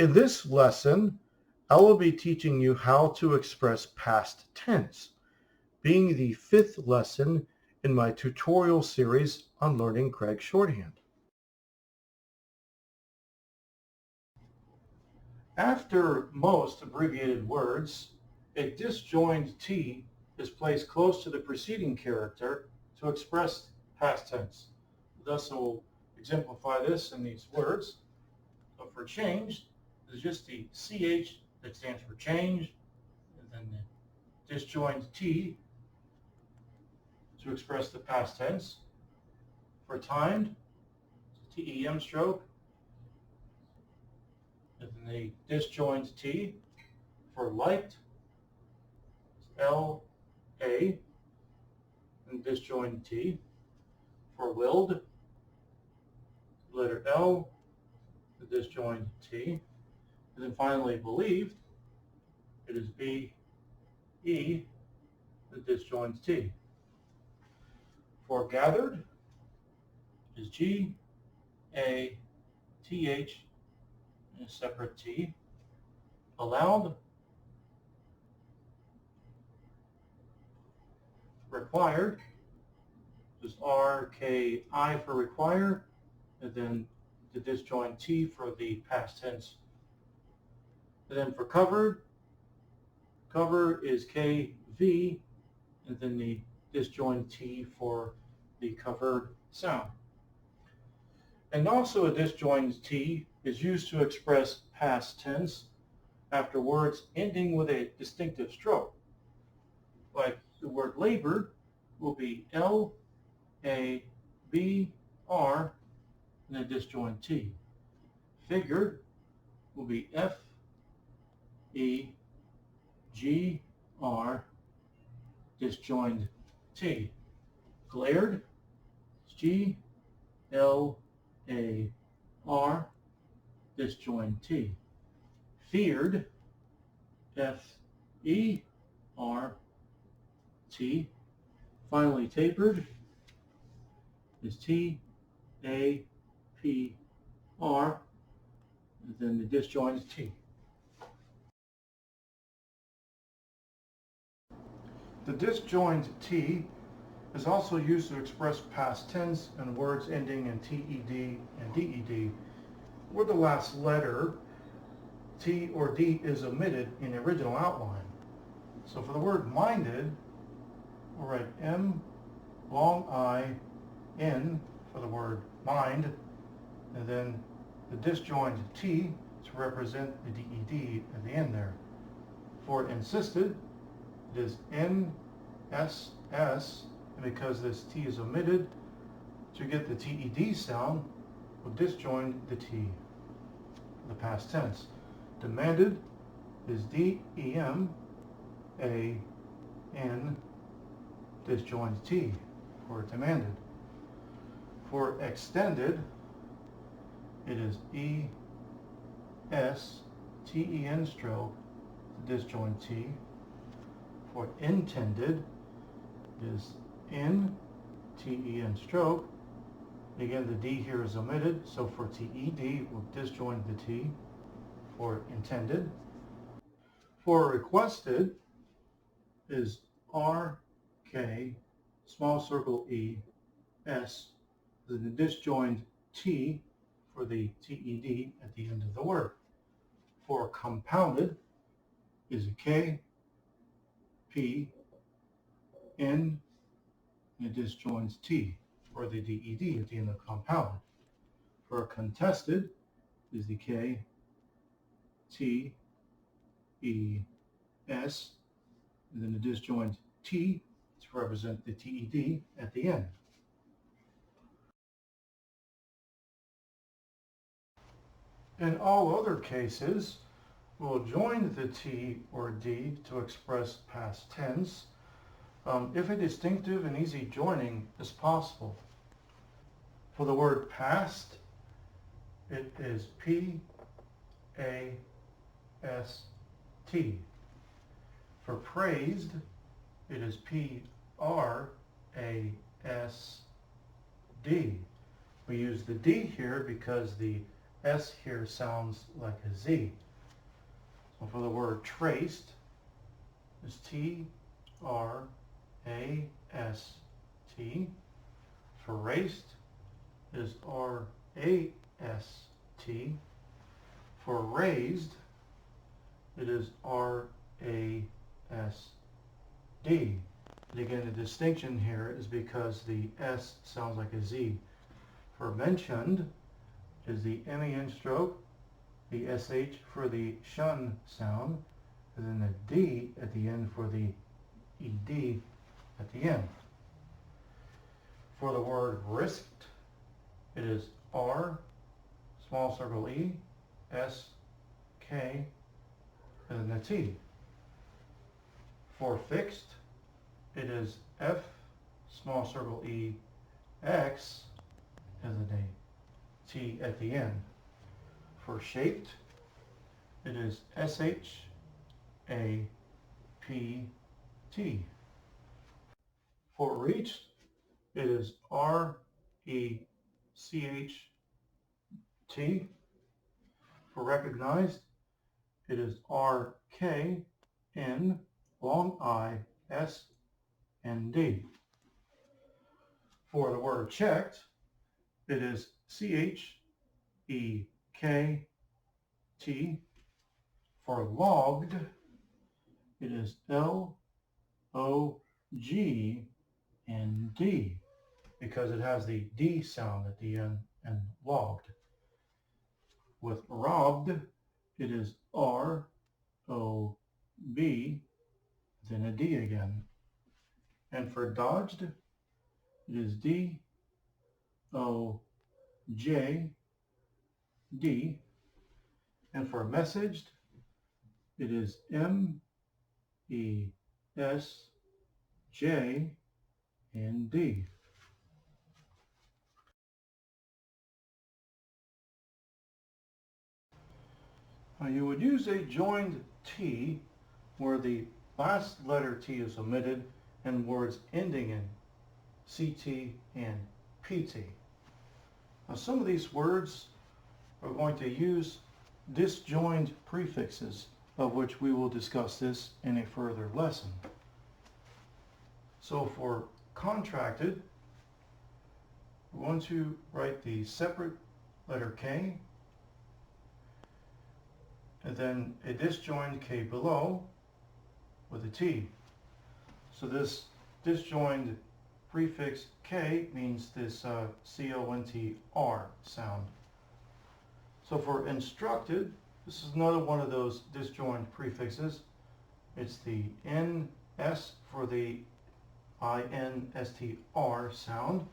In this lesson, I will be teaching you how to express past tense, being the 5th lesson in my tutorial series on learning Gregg Shorthand. After most abbreviated words, a disjoined T is placed close to the preceding character to express past tense. Thus, I will exemplify this in these words. So for change, there's just the CH that stands for change, and then the disjoined T to express the past tense. For timed, TEM stroke, and then the disjoined T. For liked, LA, and disjoined T. For willed, letter L, the disjoined T. And then finally believed, it is BE, the disjoined T. For gathered is GATH, and a separate T. Allowed, required, just RKI for require, and then the disjoint T for the past tense. And then for covered, cover is KV, and then the disjoint T for the covered sound. And also a disjoined T is used to express past tense after words ending with a distinctive stroke. Like the word labored will be LABR and a disjoint T. Figured will be FEGR disjoined T. Glared is GLAR disjoined T. Feared, FERT. Finally tapered is TAPR, and then the disjoined T. The disjoined T is also used to express past tense and words ending in TED and DED, where the last letter, T or D, is omitted in the original outline. So for the word minded, we'll write M long I N for the word mind, and then the disjoined T to represent the DED at the end there. For insisted, it is NSS, and because this T is omitted, to get the TED sound, we'll disjoin the T, the past tense. Demanded is DEMAN, disjoined T for demanded. For extended, it is ESTEN stroke, the disjoined T. For intended, it is NTEN stroke. Again, the D here is omitted, so for TED, we'll disjoin the T for intended. For requested is RK, small circle E, S, then the disjoined T for the TED at the end of the word. For compounded is a K, P, N, and a disjoined T for the DED at the end of compounded. For contested is the K, T, E, S, and then the disjoint T to represent the TED at the end. In all other cases, we'll join the T or D to express past tense if a distinctive and easy joining is possible. For the word past, it is P-A-S-T. For praised, it is P-R-A-S-D. We use the D here because the S here sounds like a Z. So for the word traced is T-R-A-S-T. For raced is R-A-S-T. For raised, it is R-A-S-D. And again, the distinction here is because the S sounds like a Z. For mentioned is the MEN stroke, the SH for the shun sound, and then the D at the end for the ED at the end. For the word risked, it is R, small circle E, S, K, and then the T. For fixed, it is F, small circle E, X, and then a T at the end. For shaped, it is S-H-A-P-T. For reached, it is R-E-C-H-T. For recognized, it is R-K-N, long I, S, and D. For the word checked, it is C-H-E-K-T. For logged, it is L-O-G-N-D, because it has the D sound at the end, and logged. With robbed, it is R-O-B, then a D again. And for dodged, it is D-O-J-D. And for messaged, it is M-E-S-J-N-D. Now you would use a joined T where the last letter T is omitted and words ending in CT and PT. Now some of these words are going to use disjoined prefixes, of which we will discuss this in a further lesson. So for contracted, we're going to write the separate letter K, and then a disjoined K below with a T. So this disjoined prefix K means this C-O-N-T-R sound. So for instructed, this is another one of those disjoined prefixes. It's the N-S for the I-N-S-T-R sound.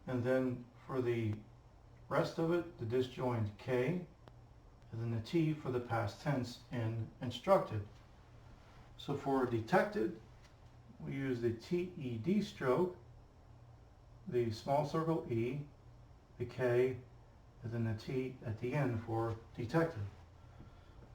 And then for the rest of it, the disjoined K, and then the T for the past tense in instructed. So for detected, we use the T-E-D stroke, the small circle E, the K, and then the T at the end for detected.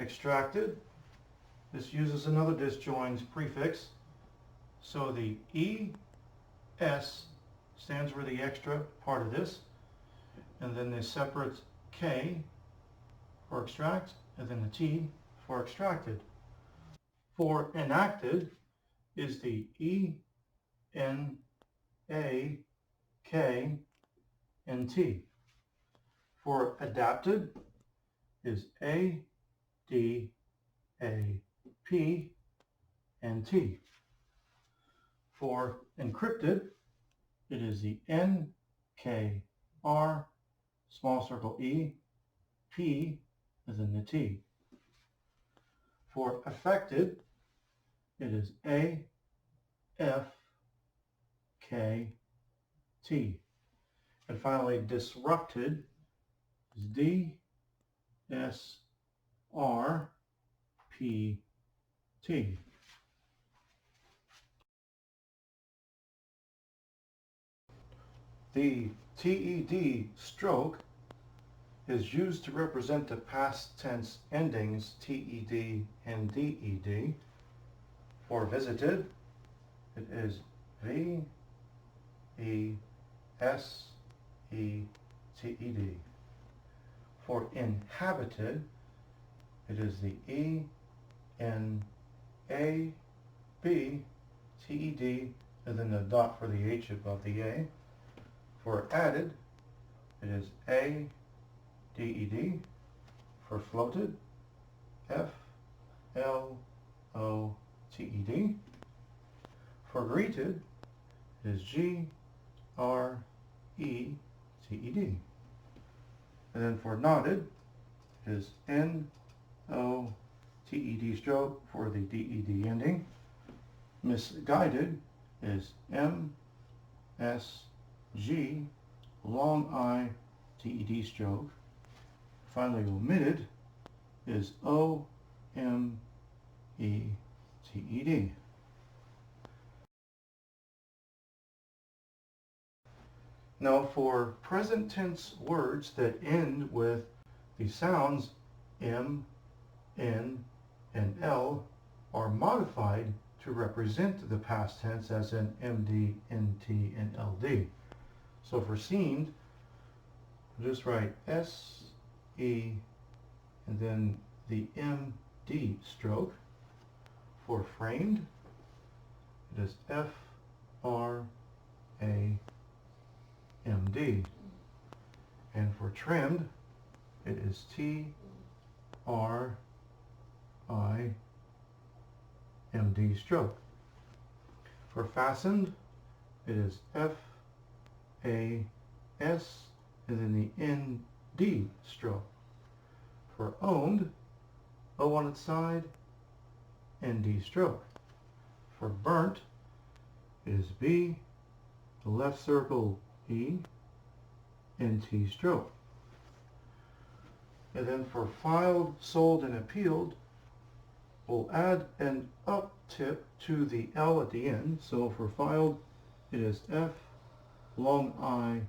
Extracted, this uses another disjoined prefix. So the E-S stands for the extra part of this, and then the separate K for extract, and then the T for extracted. For enacted is the E-N-A-K-N-T. For adapted is A-D-A-P-N-T. For encrypted, it is the N-K-R, small circle E, P, and then the T. For affected, it is A-F-K-T. And finally, disrupted is D-S-R-P-T. The TED stroke is used to represent the past tense endings TED and DED. For visited, it is V-E-S-E-T-E-D. For inhabited, it is the E-N-A-B-T-E-D, and then the dot for the H above the A. For added, it is A-D-E-D. For floated, F-L-O-T-E-D. For greeted, it is G-R-E-T-E-D. And then for nodded, it is N-O-T-E-D stroke for the D-E-D ending. Misguided is M-S-G long I-T-E-D stroke. Finally omitted is O-M-E-T-E-D. Now for present tense words that end with the sounds M, N, and L are modified to represent the past tense as in MD, NT, and LD. So for seemed, just write S, E, and then the MD stroke. For framed, it is F-R-A-M-D. And for trimmed, it is T-R-I-M-D stroke. For fastened, it is F-A-S and then the N-D stroke. For owned, O on its side, N-D stroke. For burnt, it is B, the left circle E, N-T stroke. And then for filed, sold, and appealed, we'll add an up tip to the L at the end. So for filed, it is F, long I,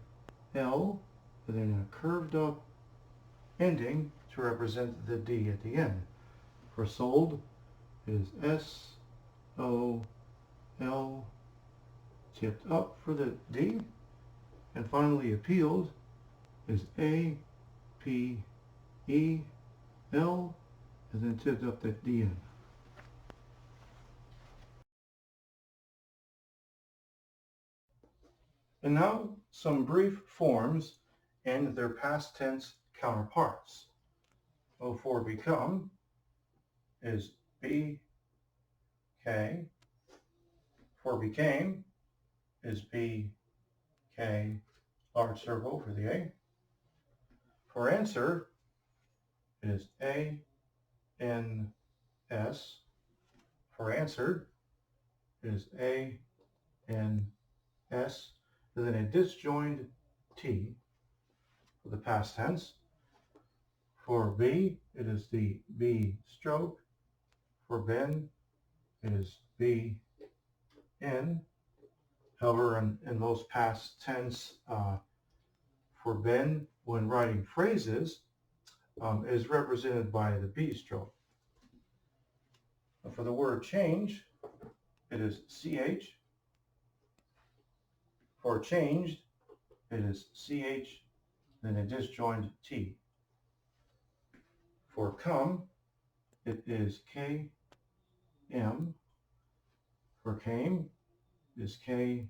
L, and then a curved up ending to represent the D at the end. For sold, it is S, O, L, tipped up for the D. And finally appealed is A, P, E, L, and then tipped up at the end. And now some brief forms and their past tense counterparts. For become is B, K. For became is B, K, large circle for the A. For answer is A, N, S. For answered is A, N, S, and then a disjoined T for the past tense. For B, it is the B stroke. For Ben, it is B, N. However, in most past tense, for Ben, when writing phrases, is represented by the B stroke. For the word change, it is CH. For changed, it is CH, then a disjoined T. For come, it is KM. For came is KAM.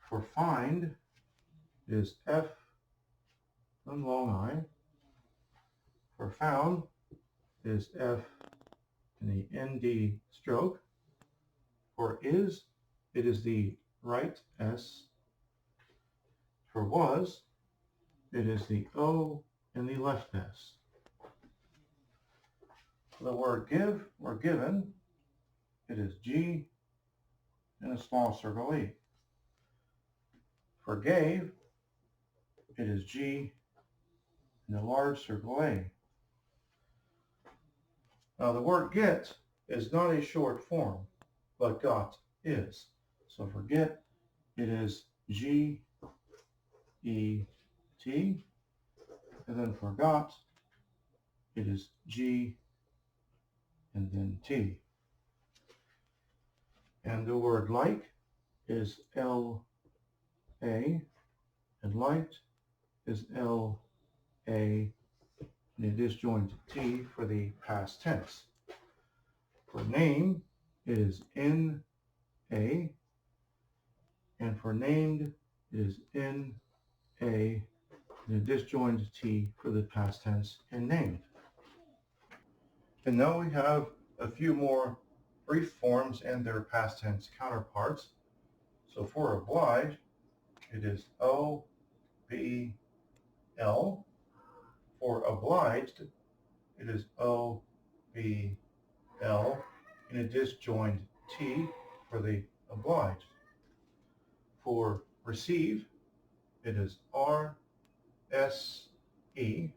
For find is F and long I. For found is F and the ND stroke. For is, it is the right S. For was, it is the O and the left S. For the word give or given, it is G and a small circle E. For gave, it is G and a large circle A. Now the word get is not a short form, but got is. So for get, it is G, E, T. And then for got, it is G and then T. And the word like is L, A, and liked is L, A, and a disjoined T for the past tense. For name, it is N, A, and for named, it is N, A, and a disjoined T for the past tense in named. And now we have a few more brief forms and their past tense counterparts. So for oblige, it is O, B, L. For obliged, it is O, B, L, and a disjoined T for the obliged. For receive, it is R, S, E.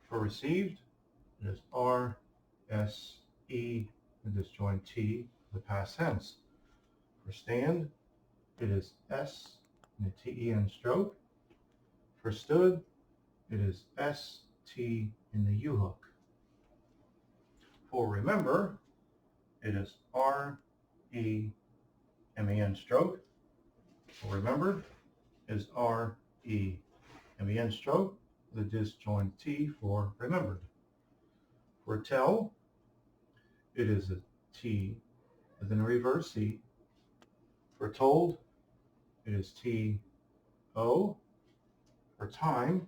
For received, it is R, S, E, and disjoined T for the past tense. For stand, it is S and a TEN stroke. For stood, it is S, T, and the U hook. For remember, it is R, E, MEN stroke. For remember is R, E, MEN stroke with a disjoined T for remembered. For tell, it is a T with then a reverse C. For told, it is T, O. For time,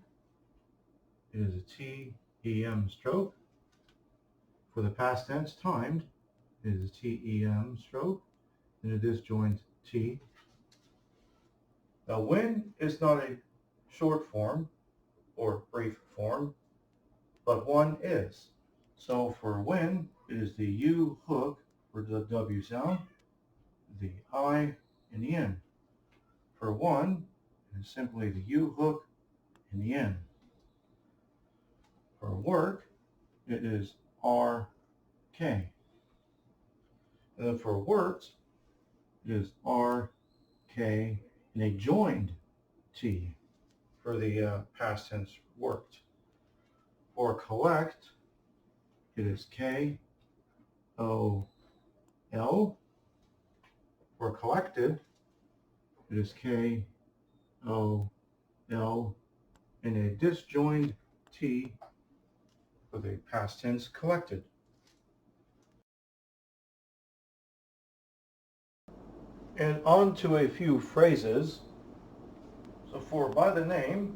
it is a T, EM stroke. For the past tense, timed, it is a TEM stroke and a disjoined T. Now when is not a short form or brief form, but one is. So for when, it is the U hook for the W sound, the I, and the N. For one, it is simply the U hook and the N. For work, it is R, K. And then for worked, it is R, K, and a joined T for the past tense worked. For collect, it is K, O, L. For collected, it is K, O, L, and a disjoined T for the past tense collected. And on to a few phrases. So for by the name,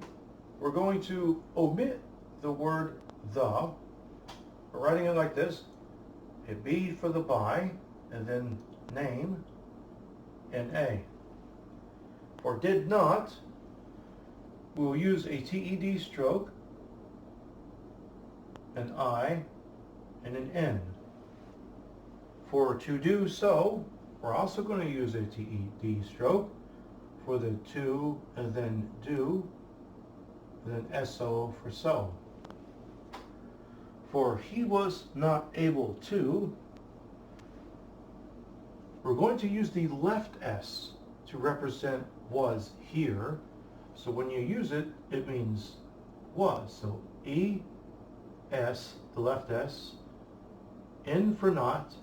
we're going to omit the word the. We're writing it like this: a B for the by, and then name, and A. For did not, we will use a TED stroke, an I, and an N. For to do so, we're also going to use a TED stroke for the to, and then do, and then SO for so. For he was not able to, we're going to use the left S to represent was here. So when you use it, it means was. So E, S, the left S, N for not,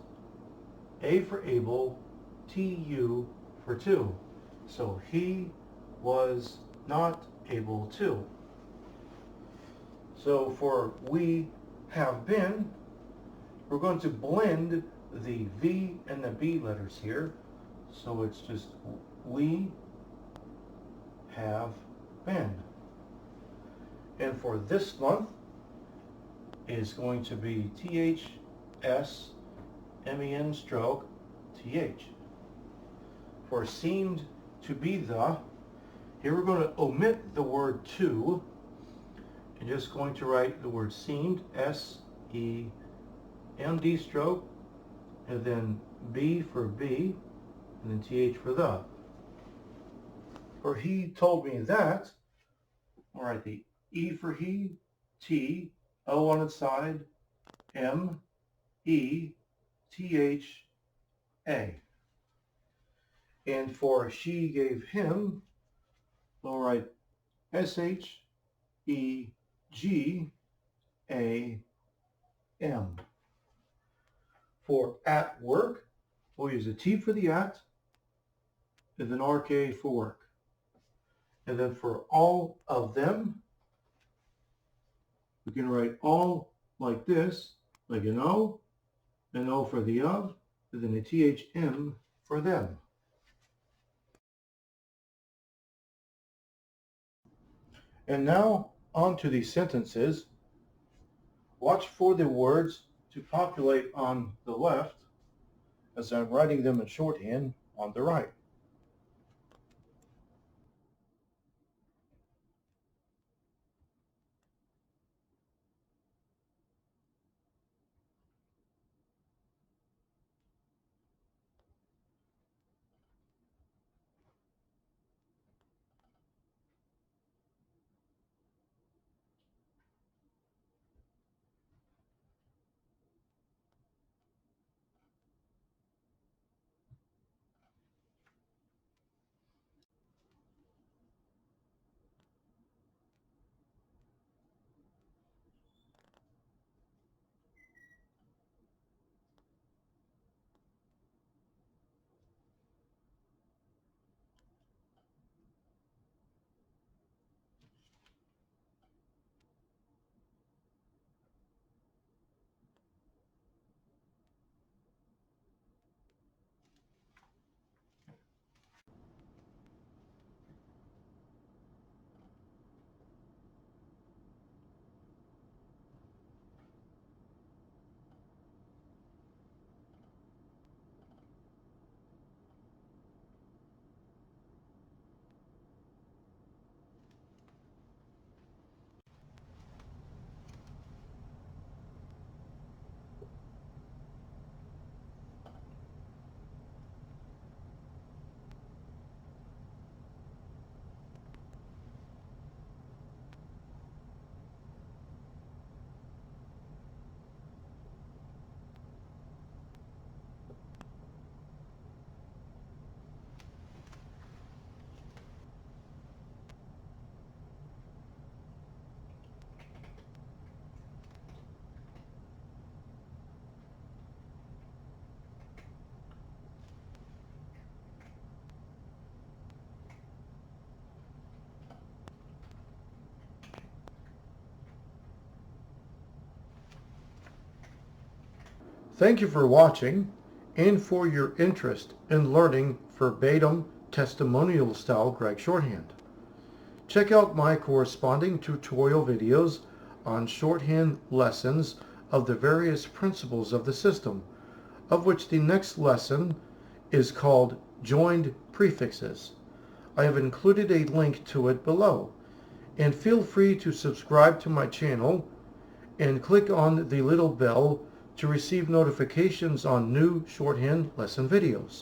A for able, TU for to. So he was not able to. So for we have been, we're going to blend the V and the B letters here. So it's just we have been. And for this month is going to be THS MEN stroke TH. For seemed to be the, here we're going to omit the word to and just going to write the word seemed, SEMD stroke, and then B for B, and then TH for the. For he told me that, all right, the E for he, T, O on its side, M, E, TH, A. And for she gave him, all right, SHEGAM. For at work, we'll use a T for the at, and then RK for work. And then for all of them, we can write all like this, like an O for the of, and then a THM for them. And now on to the sentences. Watch for the words to populate on the left as I'm writing them in shorthand on the right. Thank you for watching and for your interest in learning verbatim testimonial style Gregg Shorthand. Check out my corresponding tutorial videos on shorthand lessons of the various principles of the system, of which the next lesson is called Joined Prefixes. I have included a link to it below, and feel free to subscribe to my channel and click on the little bell to receive notifications on new shorthand lesson videos.